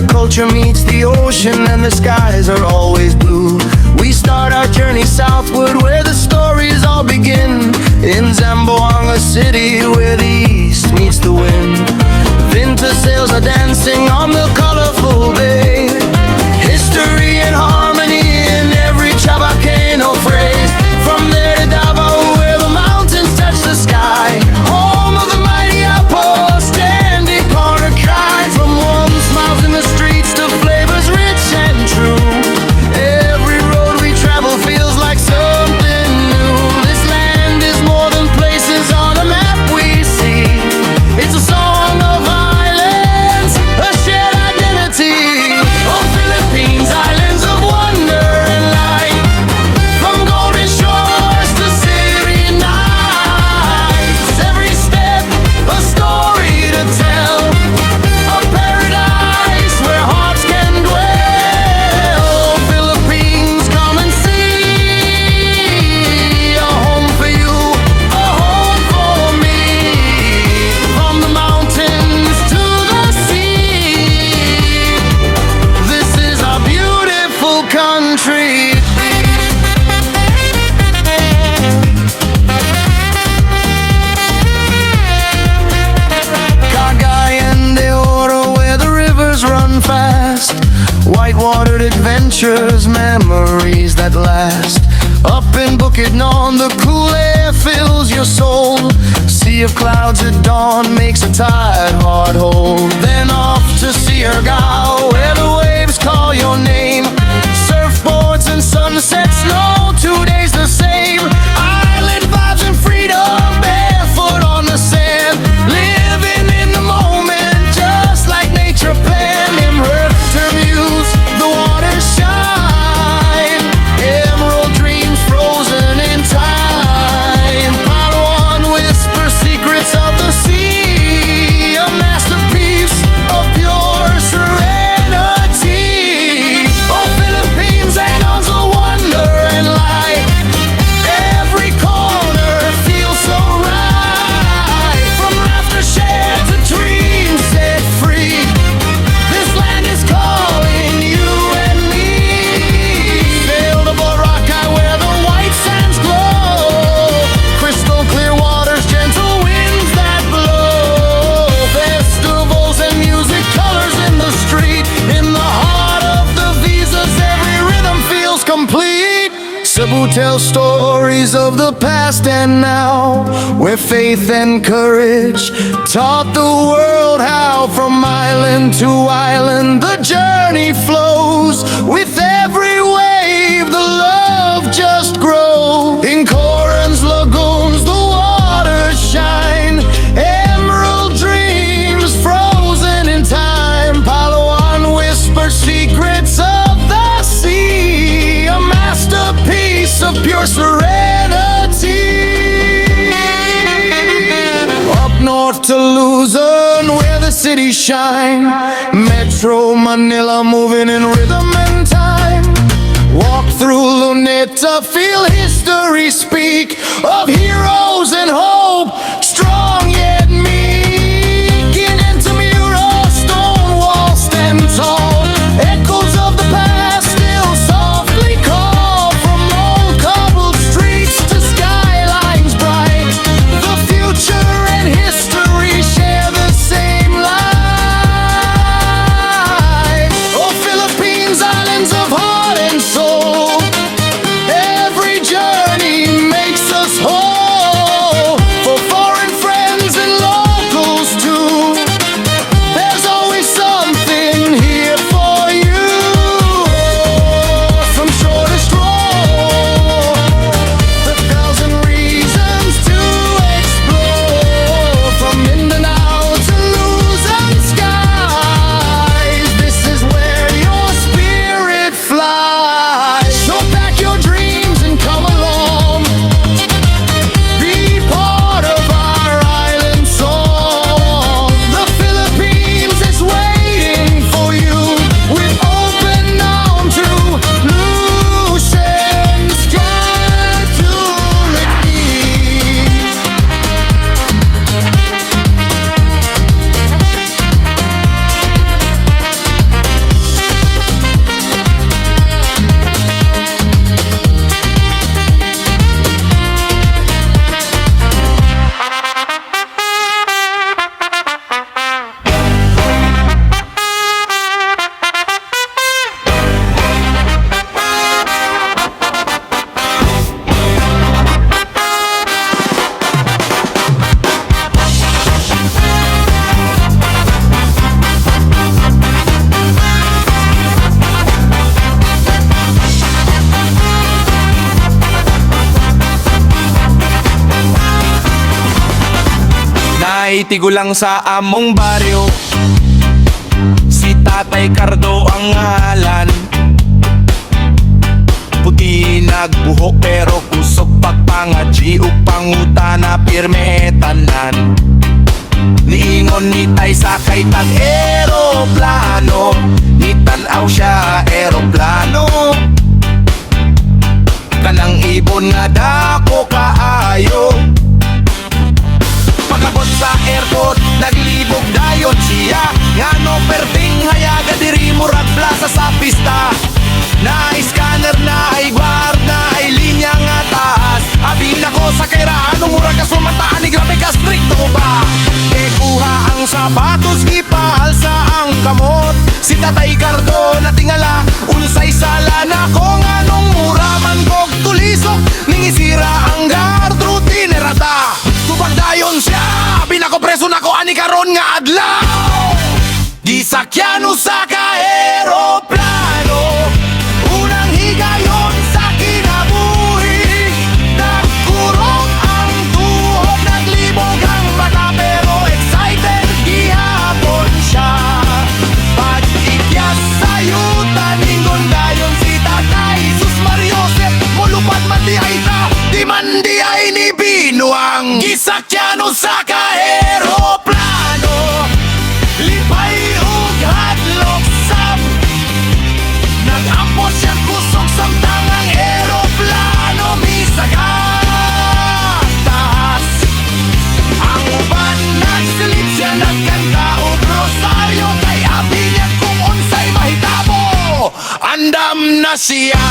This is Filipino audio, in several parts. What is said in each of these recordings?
where culture meets the ocean and the skies are always blue. We start our journey southward where the stories all begin, in Zamboanga City where the east meets the wind. Winter sails are dancing on the colorful bay. History and harmony in every Chabacano phrase. From there to Davao where the mountains touch the sky, home of the mighty Apo, standing corner cry. From warm smiles in the streets to flavors rich and true, every road we travel feels like something new. This land is more than places on a map we see. It's a song of islands, a shared identity. Oh, Philippines, islands of wonder and light. From golden shores to city nights, every step a story to tell. A paradise where hearts can dwell. Oh, Philippines, come and see. A home for you, a home for me. From the mountains to the sea, this is our beautiful country. Cagayan de Oro where the rivers run fast, white-watered adventures, memories that last. Up in Bukidnon the cool air fills your soul. Sea of clouds at dawn makes a tired heart whole. Then off to Siargao where the waves call your name. Surfboards and sunsets, no 2 days the same. Island vibes and freedom, barefoot on the sand. Living in the moment, just like nature planned. Immersed her views, the waters shine. Emerald dreams frozen in time. Palawan whispers secrets of the sea. A masterpiece of pure serenity. Oh, Philippines, islands of wonder and light. Every corner feels so right. From laughter shared to dreams set free, this land is calling you and me. Sail to Boracay where the white sands glow. Crystal clear waters, gentle winds that blow. Festivals and music, colors in the street. In the heart of the visas, every rhythm feels complete. Cebu tells stories of the past and now, where faith and courage taught the world how. From island to island the journey flows. With every wave the love just grows. In Coron's lagoons the waters shine. Emerald dreams frozen in time. Palawan whispers secrets of the sea. A masterpiece of pure serenity. Up north to Luzon where the cities shine. Metro Manila moving in rhythm and time. Walk through Luneta, feel history speak of heroes and hope, strong yet meek. In Intramuros, stone walls stand tall. Echoes of the past still softly call. From old cobbled streets to skylines bright, the future and history share the same light. Oh, Philippines, islands of heart and soul. Every journey makes us whole. may tigulang sa among baryo. Si Tatay Cardo ang ngalan. Puti nagbuhok pero kusog pagpangadji ug pangutana pirme tanan. Niingon ni Tay sakay tag eroplano, nitanaw siya eroplano. Kanang ibon nga dako kaayo. Pagabot sa airport, naglibog dayon siya. Ngano perting hayaga diri murag plaza sa pista. Na scanner na ay guard na ay linya nga taas. Abi na ko sa kairaan murag ka sumataan ni grabe ka stricto ba. Kuha ang sapatos gipahal sa ang kamot. Si Tatay Cardo natingala unsay sala na ko nganong muraman kog tulisok ning isira ang guard routine rata. Tubag dayon siya pinako preso nako ani karon nga adlaw. Gisakyan sa ka eroplano. Unang higayon sa kinabuhi. Nagkurong ang tuhod, naglibog ang mata pero excited gihapon siya. Pag-ikyas sa yuta, ningon dayon si Tatay Sus Mariosep. Mulupad man di ay ta, di man di ay ni binuang. Gisakyan sa ka eroplano. Lipay ug hadlok sab. Nag-ampos siya kusog samtang ang eroplano misagatas. Ang uban nagsilip siya nagkanta og rosaryo. Kay abi niya kung unsay mahitabo, andam na siya.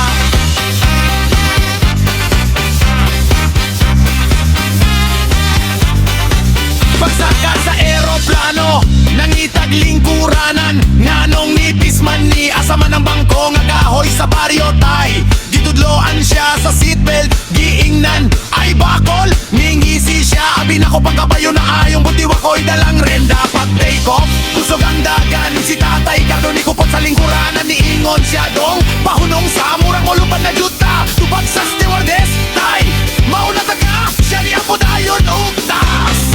Pagsaka sa eroplano, nangitag lingkuranan. Nganong nipis man ni asaman ang bangko nga kahoy sa baryo tay. Gitudloan siya sa seatbelt, giingnan ay bakol. Ningisi siya, abi na ko pagkabayo na ayong butiwa ko'y dalang renda. Pag take off, kusog ang dagan. Si Tatay Cardo ni kupot sa lingkuranan, niingon siya dong pahunong sa murang ulupad na juta. Tubag sa stewardess, tay, mauna taga, siya ni apo dayon og taas.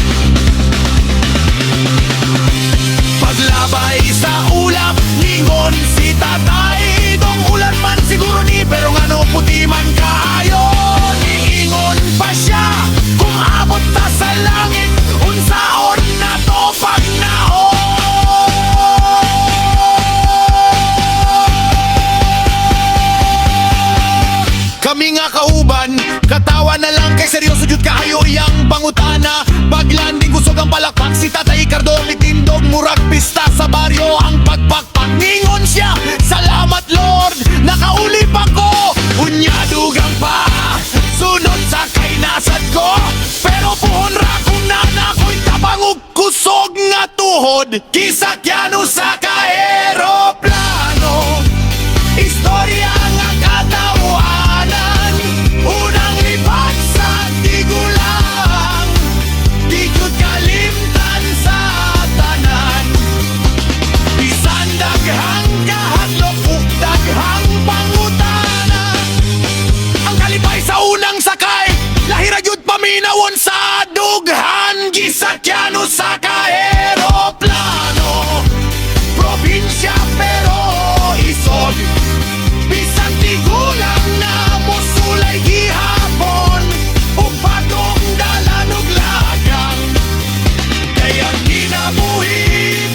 Paglabay sa ulap, ningon si Tatay. Dong ulan man siguro ni, pero ngano puti man kaayo. Niingon pa siya, kung abot ta sa langit, unsaon na to pag naon. Kami nga kauban, katawa na lang kay seryoso jud kaayo iyang pangutana. Paglanding kusog ang palakpak, si Tatay Cardo mitindog murag pista sa baryo ang pagpakpak. Ningon siya, salamat Lord, nakauli pa ko. Unya dugang pa, sunod sa kainasad ko. Pero puhon ra kung nana ko'y tabang ug kusog nga tuhod. Kisakyano sa ka eroplano, istorya nga katawanan. Unang lipat sa tigulang, di jud kalimtan sa tanan. Bisan daghang kahadlok ug daghang pangutana, ang kalipay sa unang sakay, lahira jud paminawon sa dughan. Gisakyano sa ka eroplano, probinsya pero isog. Bisan tigulang na musulay gihapon, ug bagong dalan ug lagang. Kaya ginabuhi,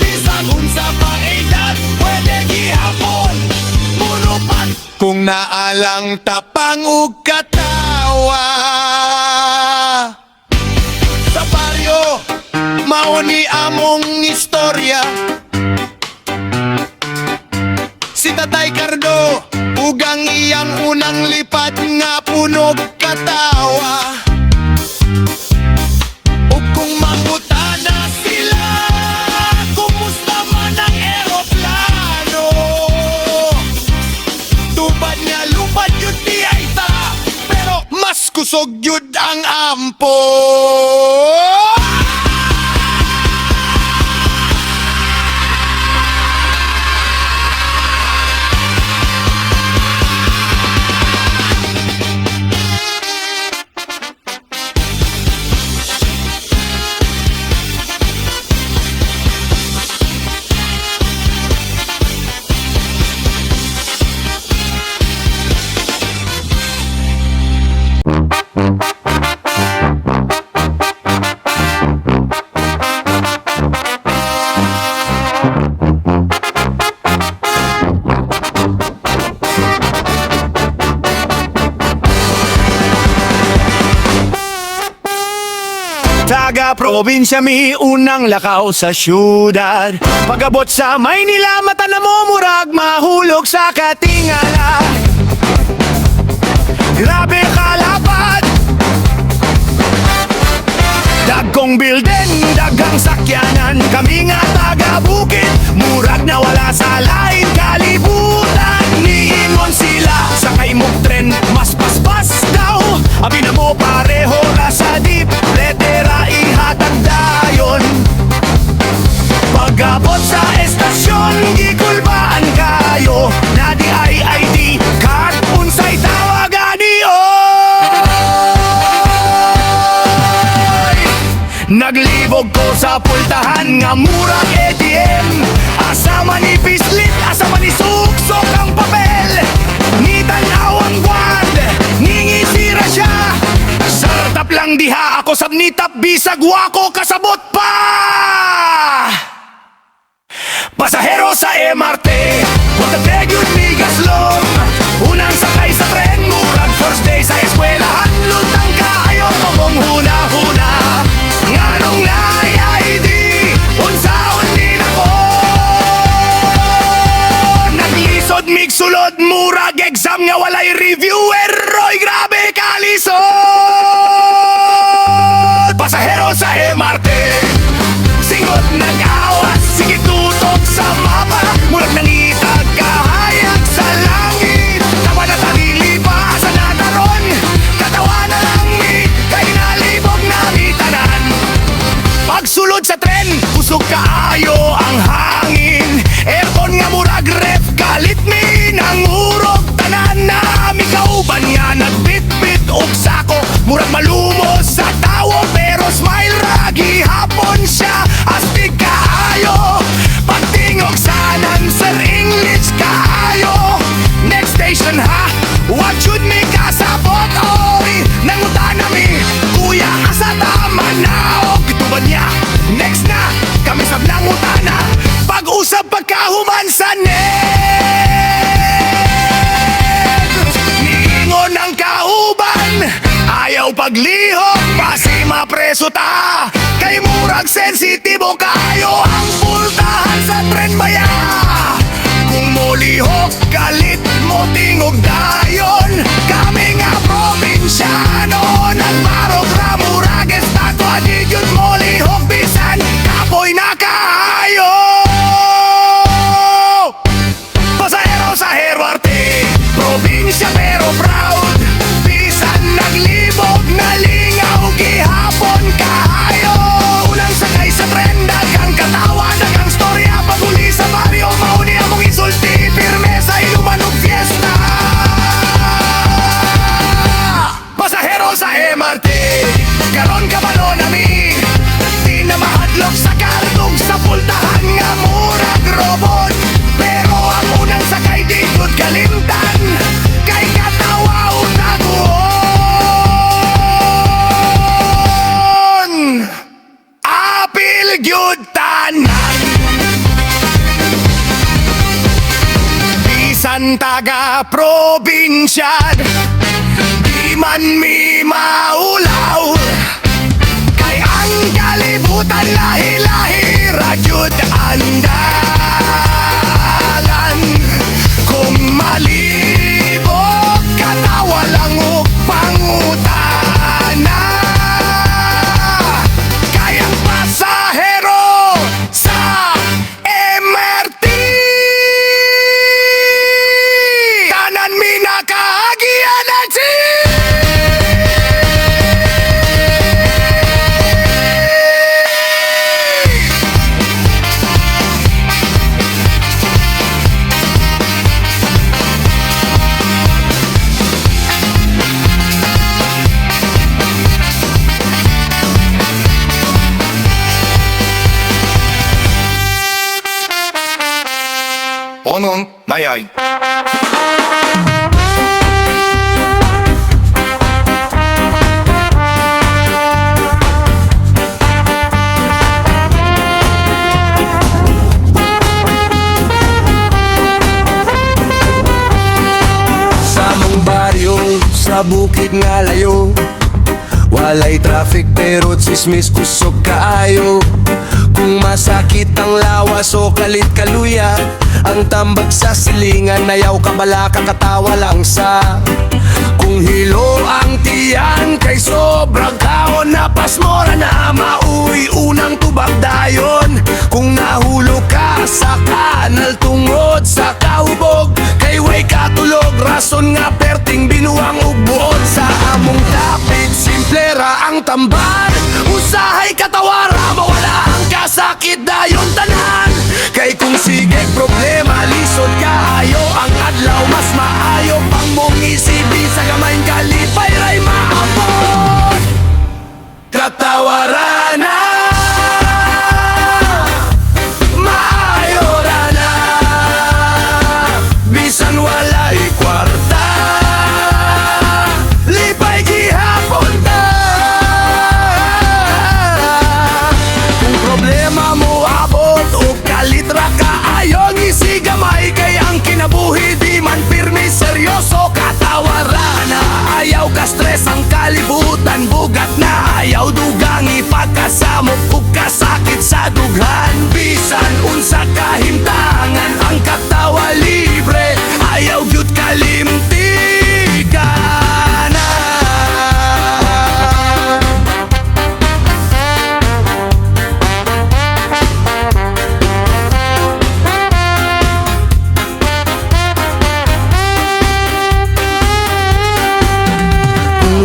bisan unsa pa edad, pwede gihapon munupan. Kung naalang tapang ug katawa sa baryo, mao ni among istorya. Si Tatay Cardo ugang iyang unang lipat nga punog katawa. Ug kung mangutana sila, kumusta man ang eroplano? Tubad nga lupad yun di ay ta, pero mas kusog yun ang ampo. Taga-probinsya mi unang lakaw sa syudad. Pagabot sa Maynila, mata na mo murag mahulog sa katingala. Grabe kalapad, dagkong building, daghang sakyanan. Kami nga taga-bukid, murag na wala sa lain kalibutan. Niingon sila, sakay mo tren, mas paspas daw. Abi na mo pareho na sa deep, letera ihatag dayon. Pag-abot sa estasyon, gikulbaan kayo. Na di ay ID card, unsay tawagan niyo. Naglibog ko sa pultahan nga murag ATM. Asa man ipislit, asa man isuksok ang papel. Ni tanaw ang guard, ningisira siya. Sartap lang diha ako sabnitap, bisag wako kasabot pa. Pasahero sa MRT, wag ka yun ni gaslong. Unang sakay sa tren, murag first day sa eskwelahan. Lutang kaayo, pamong huna-huna. Nganong na-ID, unsaon din ako. Naglisod, migsulod, murag exam nga walay reviewer. Roy, grabe kalisod. Pasahero sa MRT, singot nag-awas, sige tutok sa mapa. Murag nangitag kahayag sa langit. Tawa na talili pa sa nataron. Katawa na lang mi, kay nalibog na mitanan. Pagsulod sa tren, kusog kaayo ang hangin. Aircon nga murag ref, kalit mi nang urog. Tanan na mi kauban nga nagbitbit og sako. Murag malumos sa tawo pero smile ragi hapon siya. Astig kaayo, pagtingog sanan sir English kaayo. Next station ha, what should me kasabot oy. Nangutan mi, kuya asa tama na og tuban niya. Next na, kami sab nangutan na. Pag-usap pagkahuman sa net. Niingon ang kauban, ayaw paglihok, pasi mapreso ta. Kay murag sensitibo kayo ang pultahan sa tren baya. Kung molihok, galit mo tingog dayon. Kami nga probinsyano, nagmarog ra murag estatwa. Di yun molihok, bisan kapoy na kayo. Pasahero sa Herwarte, probinsya pero proud. Bisan naglibog, nalingaw, gihapon kayo. Unang sakay sa tren, daghang katawa, daghang storya. Paguli sa baryo, mauni among insulti. Pirme sa ilumanog fiesta. Pasahero sa MRT, karon kabalo nami. Di na mahadlok sa kartog sa pultahan nga murag robot. Pero ang unang sakay di good kalimtan, kay katawa utagon. Apil gyud tanan, bisan taga probinsya. Di man mi maulaw, kay ang kalibutan lahi-lahi ragyod andalan. Kung malibog, katawa lang og pangutana. Kay ang pasahero sa MRT, tanan mi nakahagian ang Onong mayay. Sa mong baryo, sa bukid nga layo, Walay traffic pero tsismis kusog kaayo. Kung masakit ang lawas o kalit kaluya, ang tambag sa silingan, ayaw kabala kakatawa lang sa. Kung hilo ang tiyan kay sobrang kaon, na pasmora na mauwi unang tubag dayon. Kung nahulog ka sa kanal tungod sa kahubog, kay way katulog, rason nga perting binuang ugbuod. Sa among tapit simplera ang tamban, usahay katawara mawala ang kasakit dayon tanan. Kay kung sige problema lisod kaayo, ang adlaw mas maayo pang mong isibi sa gamayng kalipay ray maabot. Katawaran na, maayo ra na, bisan walay kwarta, lipay gihapon ta. Kung problema mo abot o kalitra kaayo, ngisigamay kay ang kinabuhi di man pirmi seryoso. Katawaran na, ayaw ka stress ang kalibutan, bugat na ayaw dugang ipagkasamok ug kasakit sa dughan. Bisan unsa kahimtangan ang katawa libre, ayaw gyud kalimtigan na.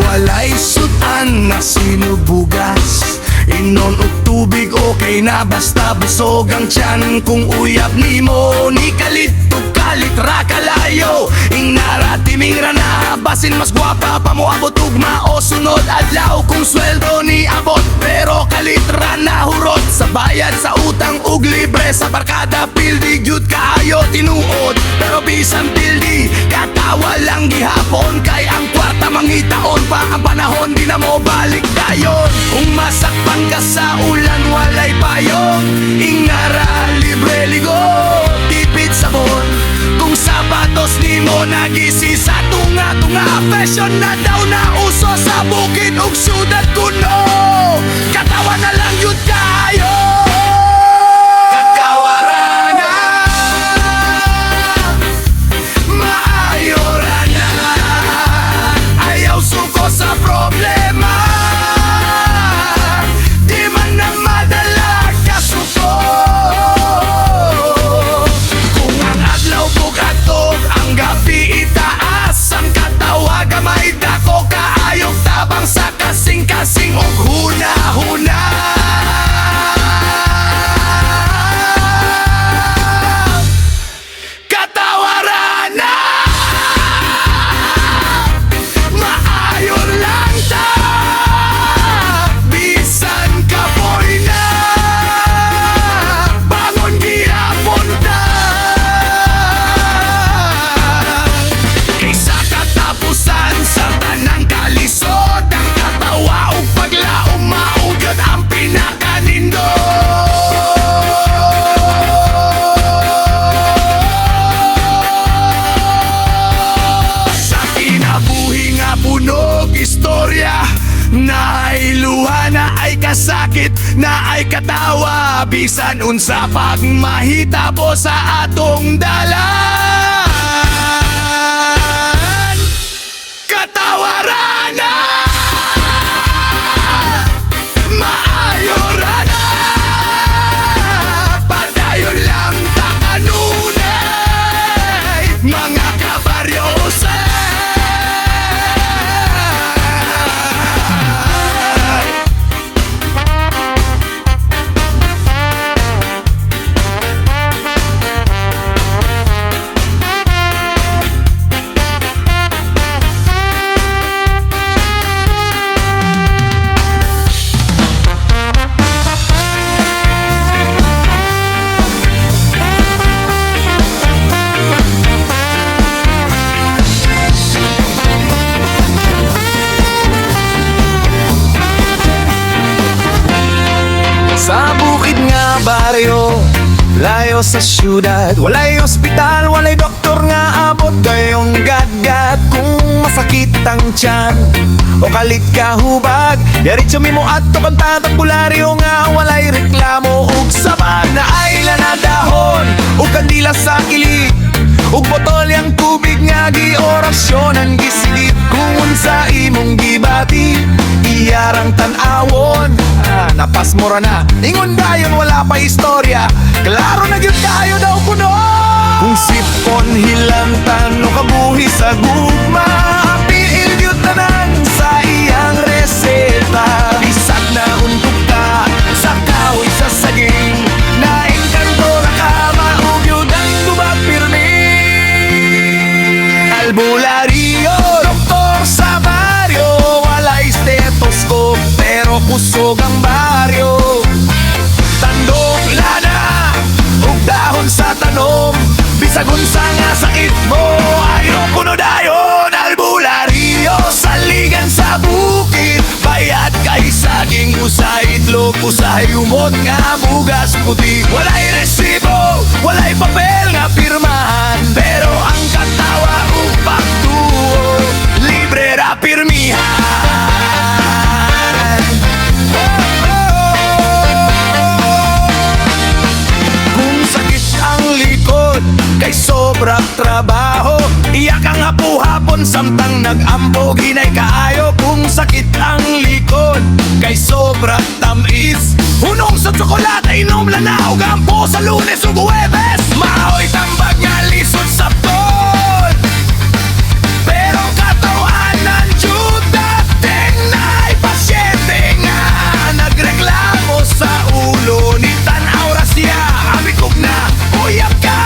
Walay sutan na sinubugas, inon og tubig okay na basta busog ang tiyan. Kung uyab nimo ni kalit ug kalitra kalayo, ingnara timingra na, basin mas gwapa pa mo abot ugma o sunod adlaw. Kung sweldo ni abot pero kalitra na hurot, sa bayad sa utang ug libre sa barkada pildi gyud kaayo tinuod. Pero bisan pildi katawa lang gihapon, kay ang kwarta mangitaon pa ang panahon di na mo balik dayon. Kung masakpan ka sa ulan walay payong, ingara libre ligo tipid sabon. Kung sapatos ni mo nagisi sa tunga-tunga, fashion na daw na uso sa bukid ug syudad kuno. Katawa na lang yun kayo. Katawaran na, maayo ra na, ayaw suko sa problema, di man na madala kasuko. Kung ang adlaw bugatog, ang gabi itaas, ang katawa gamay dako kaayog tabang sa kasing-kasing ug huna-huna. Katawaran na, maayo lang ta, bisan kapoy na, bangon gihapon ta. Kaysa katapusan sa tanang kalisod, ang katawa ug paglaom maugad ang pinakanindo. Sa kinabuhi nga punog istorya, na ay luha, na ay kasakit, na ay katawa, bisan unsa pag mahitabo sa atong dalan. Katawaran na, maayo ra na, padayon lang ta kanunay, mga kabaryosay. Sa bukid nga baryo, Layo sa syudad, walay ospital, walay doktor nga abot gayong gadgad. Kung masakit ang tiyan o kalit ka hubag, diretso mi mo adto kang tatagbularyo nga walay reklamo. Ug saban na ay lanadahon ug kandila sa kilig, ug botolyang tubig nga giorasyonan gisilip. Kung unsa imong gibati iyarang tan-awon, napas mura na ingon dayon wala pa istorya, klaro na gyud kayo daw kuno. Kung sipon hilantan o kabuhi sa gugma, apil gyud tanan sa iyang reseta. Bisag na untog ka sa kahoy sa saging, naengkanto na ka maug yun ang tubag pirmi. Albularyo, doktor sa baryo, walay stethoscope pero kusog ang baryo. Tandok lana ug dahon sa tanom, bisag unsa nga sakit mo ayo kuno dayon. Albularyo saligan sa bukid, bayad kay saging usay itlog, usay umot nga bugas puti. Walay resibo, walay papel nga pirmahan, pero ang katawa ug pagtuo libre ra pirmihan. Kung sakit ang likod kay sobrang trabaho, iyak ang hapon samtang nag-ambog hinay kaayo. Kung sakit ang likod kay sobrang tamis, hunong sa tsokolate inom lanaw gampo sa Lunes ug Huwebes. Maoy tambag nga lisod sa tol, pero katawanan jud dating na'y pasyente nga nagreklamo sa ulo ni tanaw ra siya. Amikog na uyap ka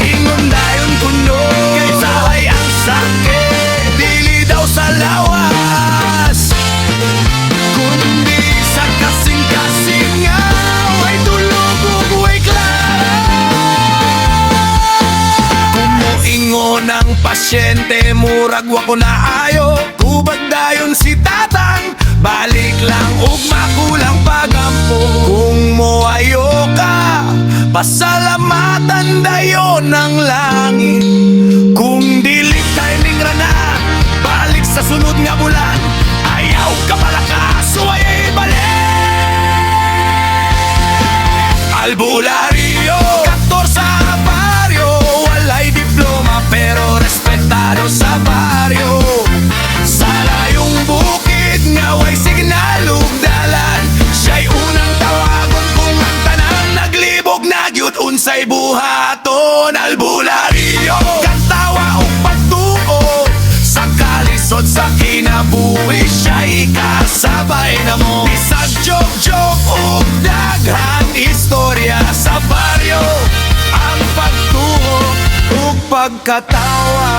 ingon dayon kuno, kay saway ang sakit dili daw sa lawas, kundi sa kasing-kasing nga way tulog ug way klaro. Kumuingon ang pasyente murag wa ko naayo, kubag dayon si tatang balik lang ug makulang pagampo. Kung moayo ka pasalamatan dayon ng langit, kung dili timing ra na balik sa sunod nga bulan, ayaw ka malakas way balik. Albularyo, kantor sa baryo, walay diploma pero respetado sa baryo. Sa layong bukid nga way signal ug dalan, siya'y unang tawagon kung ang tanan naglibog na gyud unsay buhaton. Albularyo, kantawa ug pagtuo sa kalisod sa kinabuhi, siya'y kasabay na mo. Bisag joke-joke ug daghang istorya sa baryo, ang pagtuo ug pagkatawa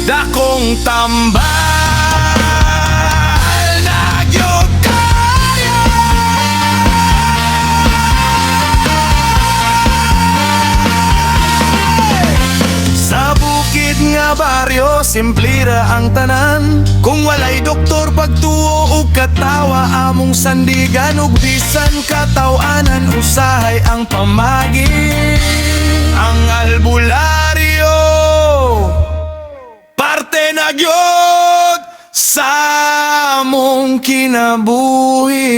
dakong tambal na gyud kayo. Sa bukid nga baryo, simple ra ang tanan, kung walay doktor pagtuo ug katawa among sandigan, ug bisan katawanan usahay ang pamagi. Ang albularyo parte na gyud sa among kinabuhi.